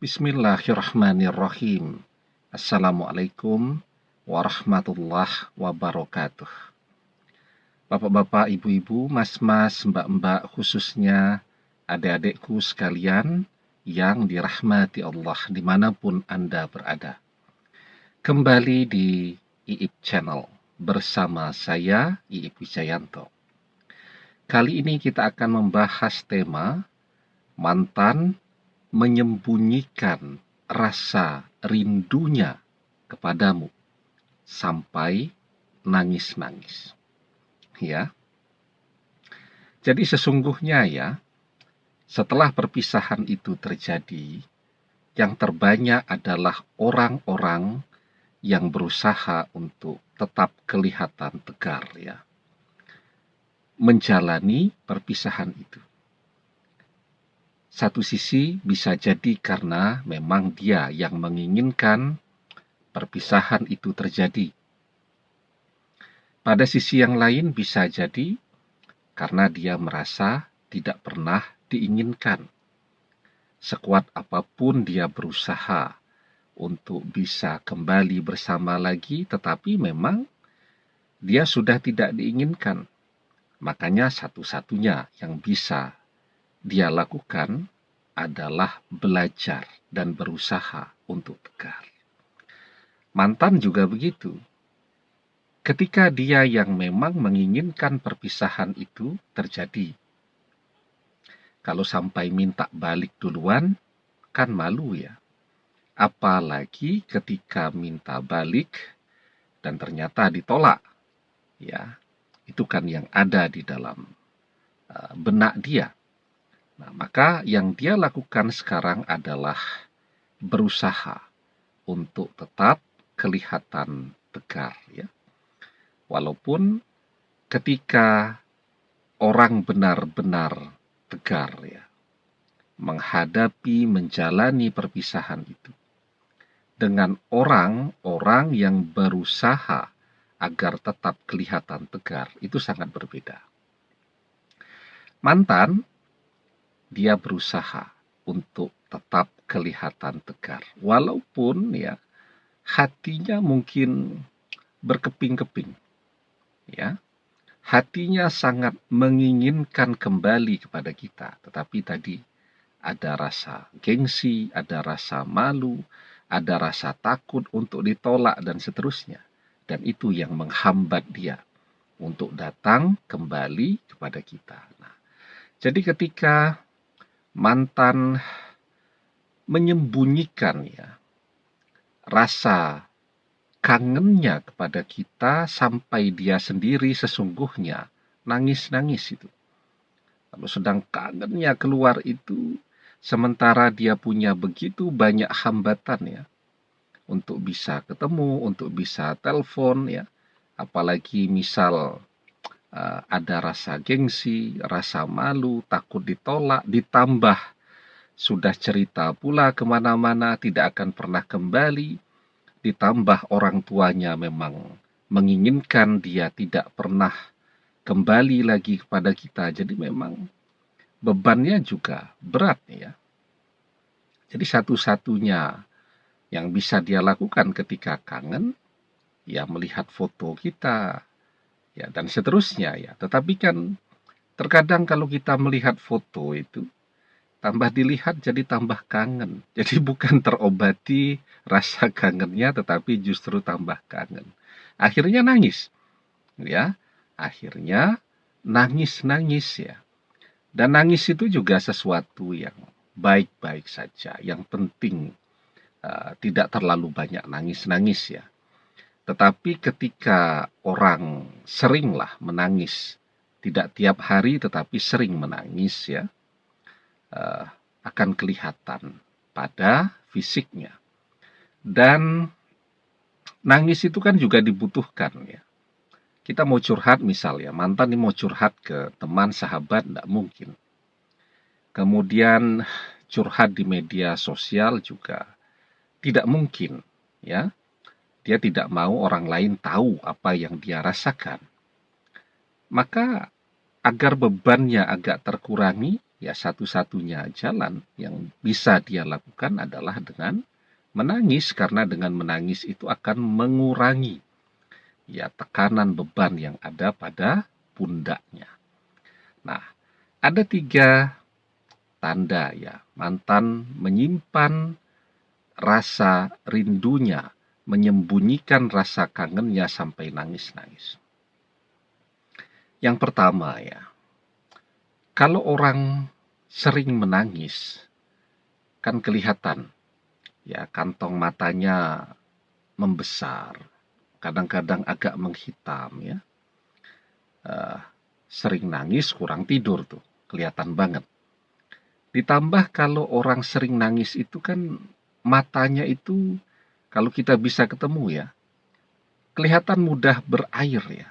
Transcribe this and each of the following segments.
Bismillahirrahmanirrahim. Assalamualaikum warahmatullahi wabarakatuh. Bapak-bapak, ibu-ibu, mas-mas, mbak-mbak, khususnya adik-adikku sekalian yang dirahmati Allah dimanapun Anda berada. Kembali di IIP Channel bersama saya, IIP Wijayanto. Kali ini kita akan membahas tema mantan menyembunyikan rasa rindunya kepadamu sampai nangis-nangis. Ya. Jadi sesungguhnya ya, setelah perpisahan itu terjadi, yang terbanyak adalah orang-orang yang berusaha untuk tetap kelihatan tegar ya, menjalani perpisahan itu. Satu sisi bisa jadi karena memang dia yang menginginkan perpisahan itu terjadi. Pada sisi yang lain bisa jadi karena dia merasa tidak pernah diinginkan. Sekuat apapun dia berusaha untuk bisa kembali bersama lagi, tetapi memang dia sudah tidak diinginkan. Makanya satu-satunya yang bisa dia lakukan adalah belajar dan berusaha untuk tegar. Mantan juga begitu. Ketika dia yang memang menginginkan perpisahan itu terjadi, kalau sampai minta balik duluan, kan malu ya. Apalagi ketika minta balik dan ternyata ditolak. Ya, itu kan yang ada di dalam benak dia. Nah, maka yang dia lakukan sekarang adalah berusaha untuk tetap kelihatan tegar ya. Walaupun ketika orang benar-benar tegar ya, menghadapi, menjalani perpisahan itu dengan orang-orang yang berusaha agar tetap kelihatan tegar, itu sangat berbeda. Mantan, dia berusaha untuk tetap kelihatan tegar, walaupun ya hatinya mungkin berkeping-keping. Ya, hatinya sangat menginginkan kembali kepada kita, tetapi tadi ada rasa gengsi, ada rasa malu, ada rasa takut untuk ditolak dan seterusnya. Dan itu yang menghambat dia untuk datang kembali kepada kita. Nah, jadi ketika mantan menyembunyikan ya rasa kangennya kepada kita sampai dia sendiri sesungguhnya nangis-nangis itu. Kalau sedang kangennya keluar itu, sementara dia punya begitu banyak hambatan ya, untuk bisa ketemu, untuk bisa telepon ya, apalagi misal ada rasa gengsi, rasa malu, takut ditolak, ditambah sudah cerita pula kemana-mana tidak akan pernah kembali, ditambah orang tuanya memang menginginkan dia tidak pernah kembali lagi kepada kita. Jadi memang bebannya juga berat ya. Jadi satu-satunya yang bisa dia lakukan ketika kangen, ya melihat foto kita, ya dan seterusnya ya. Tetapi kan terkadang kalau kita melihat foto itu, tambah dilihat jadi tambah kangen. Jadi bukan terobati rasa kangennya, tetapi justru tambah kangen. Akhirnya nangis. Ya, akhirnya nangis-nangis ya. Dan nangis itu juga sesuatu yang baik-baik saja. Yang penting tidak terlalu banyak nangis-nangis ya. Tetapi ketika orang seringlah menangis, tidak tiap hari tetapi sering menangis ya, akan kelihatan pada fisiknya. Dan nangis itu kan juga dibutuhkan ya. Kita mau curhat misalnya, mantan ini mau curhat ke teman, sahabat, tidak mungkin. Kemudian curhat di media sosial juga tidak mungkin ya. Dia tidak mau orang lain tahu apa yang dia rasakan. Maka agar bebannya agak terkurangi, ya satu-satunya jalan yang bisa dia lakukan adalah dengan menangis, karena dengan menangis itu akan mengurangi ya tekanan beban yang ada pada pundaknya. Nah, ada 3 tanda ya mantan menyimpan rasa rindunya, menyembunyikan rasa kangennya sampai nangis-nangis. Yang pertama ya, kalau orang sering menangis, kan kelihatan ya kantong matanya membesar, kadang-kadang agak menghitam ya. Sering nangis, kurang tidur tuh, kelihatan banget. Ditambah kalau orang sering nangis itu kan matanya itu, kalau kita bisa ketemu ya, kelihatan mudah berair ya.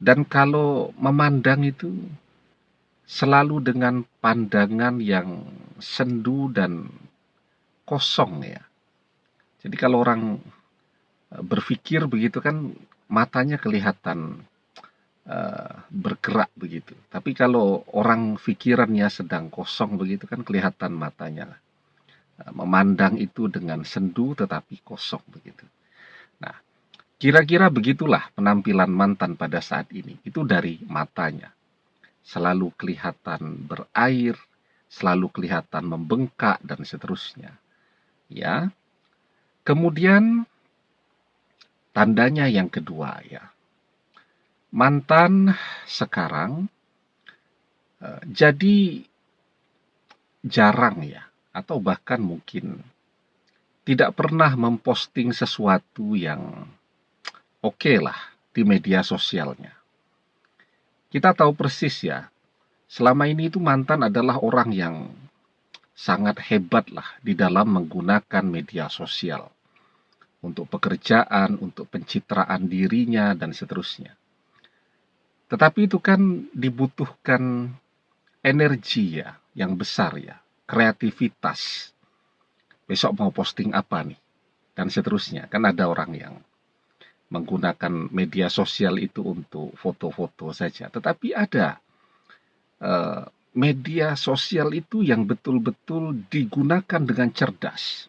Dan kalau memandang itu selalu dengan pandangan yang sendu dan kosong ya. Jadi kalau orang berpikir begitu kan matanya kelihatan bergerak begitu. Tapi kalau orang pikirannya sedang kosong begitu kan kelihatan matanya memandang itu dengan sendu tetapi kosong begitu. Nah, kira-kira begitulah penampilan mantan pada saat ini. Itu dari matanya. Selalu kelihatan berair, selalu kelihatan membengkak dan seterusnya. Ya. Kemudian tandanya yang kedua ya. Mantan sekarang jadi jarang ya, atau bahkan mungkin tidak pernah memposting sesuatu yang oke lah di media sosialnya. Kita tahu persis ya, selama ini itu mantan adalah orang yang sangat hebat lah di dalam menggunakan media sosial untuk pekerjaan, untuk pencitraan dirinya dan seterusnya. Tetapi itu kan dibutuhkan energi ya, yang besar ya, kreativitas. Besok mau posting apa nih? Dan seterusnya. Kan ada orang yang menggunakan media sosial itu untuk foto-foto saja. Tetapi ada media sosial itu yang betul-betul digunakan dengan cerdas.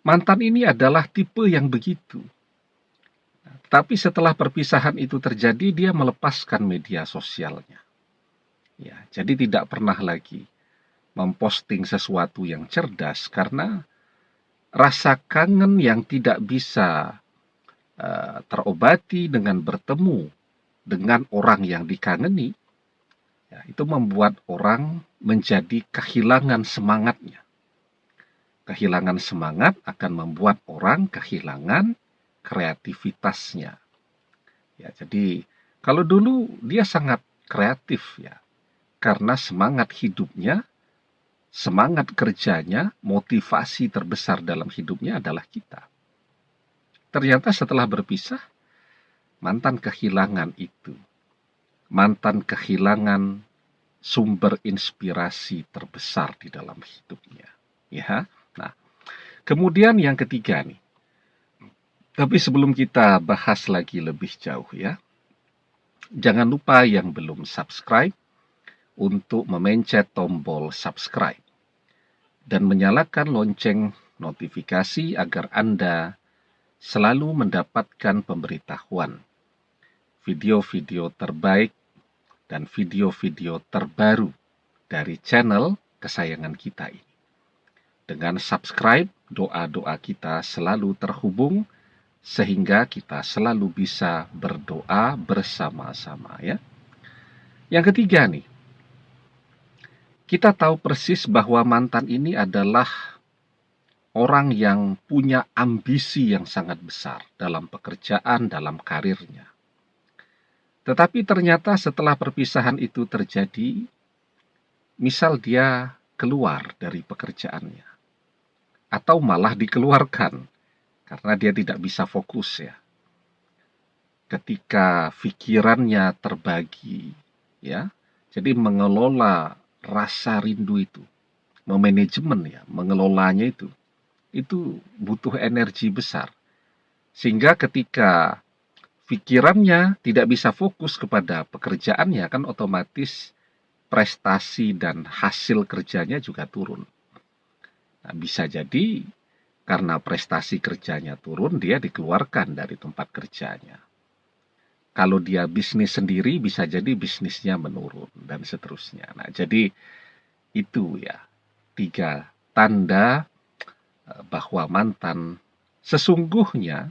Mantan ini adalah tipe yang begitu. Tapi setelah perpisahan itu terjadi, dia melepaskan media sosialnya. Ya, jadi tidak pernah lagi memposting sesuatu yang cerdas karena rasa kangen yang tidak bisa terobati dengan bertemu dengan orang yang dikangeni, ya, itu membuat orang menjadi kehilangan semangatnya. Kehilangan semangat akan membuat orang kehilangan kreativitasnya. Ya, jadi kalau dulu dia sangat kreatif ya, karena semangat hidupnya, semangat kerjanya, motivasi terbesar dalam hidupnya adalah kita. Ternyata setelah berpisah, mantan kehilangan itu. Mantan kehilangan sumber inspirasi terbesar di dalam hidupnya. Ya. Nah, kemudian yang ketiga nih. Tapi sebelum kita bahas lagi lebih jauh ya, jangan lupa yang belum subscribe untuk memencet tombol subscribe dan menyalakan lonceng notifikasi agar Anda selalu mendapatkan pemberitahuan video-video terbaik dan video-video terbaru dari channel kesayangan kita ini. Dengan subscribe, doa-doa kita selalu terhubung sehingga kita selalu bisa berdoa bersama-sama ya. Yang ketiga nih, kita tahu persis bahwa mantan ini adalah orang yang punya ambisi yang sangat besar dalam pekerjaan, dalam karirnya. Tetapi ternyata setelah perpisahan itu terjadi, misal dia keluar dari pekerjaannya, atau malah dikeluarkan, karena dia tidak bisa fokus ya. Ketika pikirannya terbagi, ya, jadi mengelola rasa rindu itu, memanajemen ya, mengelolanya itu butuh energi besar. Sehingga ketika pikirannya tidak bisa fokus kepada pekerjaannya, kan otomatis prestasi dan hasil kerjanya juga turun. Nah, bisa jadi karena prestasi kerjanya turun, dia dikeluarkan dari tempat kerjanya. Kalau dia bisnis sendiri, bisa jadi bisnisnya menurun, dan seterusnya. Nah, jadi itu ya, 3 tanda bahwa mantan sesungguhnya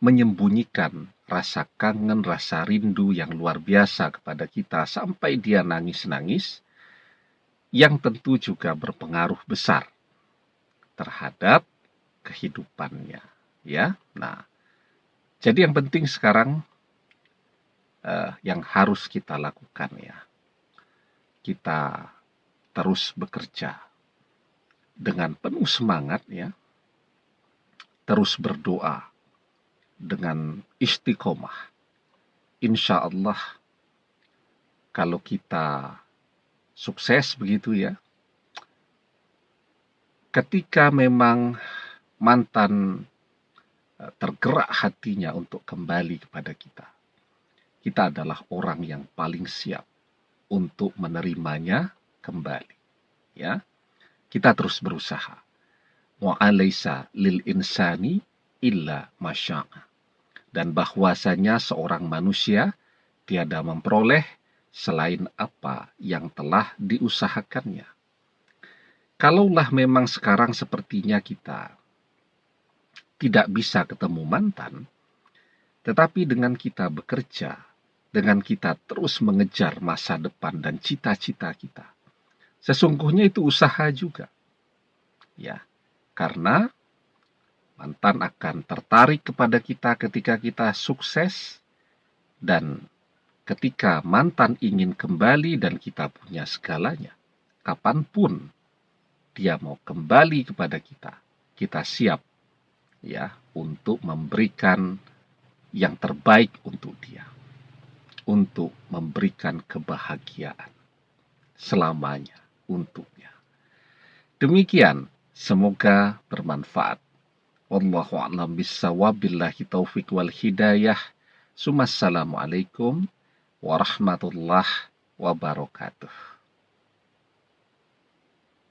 menyembunyikan rasa kangen, rasa rindu yang luar biasa kepada kita sampai dia nangis-nangis, yang tentu juga berpengaruh besar terhadap kehidupannya, ya. Nah, jadi yang penting sekarang yang harus kita lakukan ya, kita terus bekerja dengan penuh semangat ya, terus berdoa dengan istiqomah. Insya Allah kalau kita sukses begitu ya, ketika memang mantan tergerak hatinya untuk kembali kepada kita, kita adalah orang yang paling siap untuk menerimanya kembali. Ya, kita terus berusaha. Wa alaysa lil insani illa masya'a. Dan bahwasanya seorang manusia tiada memperoleh selain apa yang telah diusahakannya. Kalaulah memang sekarang sepertinya kita tidak bisa ketemu mantan, tetapi dengan kita bekerja, dengan kita terus mengejar masa depan dan cita-cita kita, sesungguhnya itu usaha juga. Ya, karena mantan akan tertarik kepada kita ketika kita sukses, dan ketika mantan ingin kembali dan kita punya segalanya, kapanpun dia mau kembali kepada kita, kita siap ya untuk memberikan yang terbaik untuk dia, untuk memberikan kebahagiaan selamanya untuknya. Demikian, semoga bermanfaat. Wallahu a'lam bishawab, billahi taufiq wal hidayah. Assalamualaikum warahmatullahi wabarakatuh.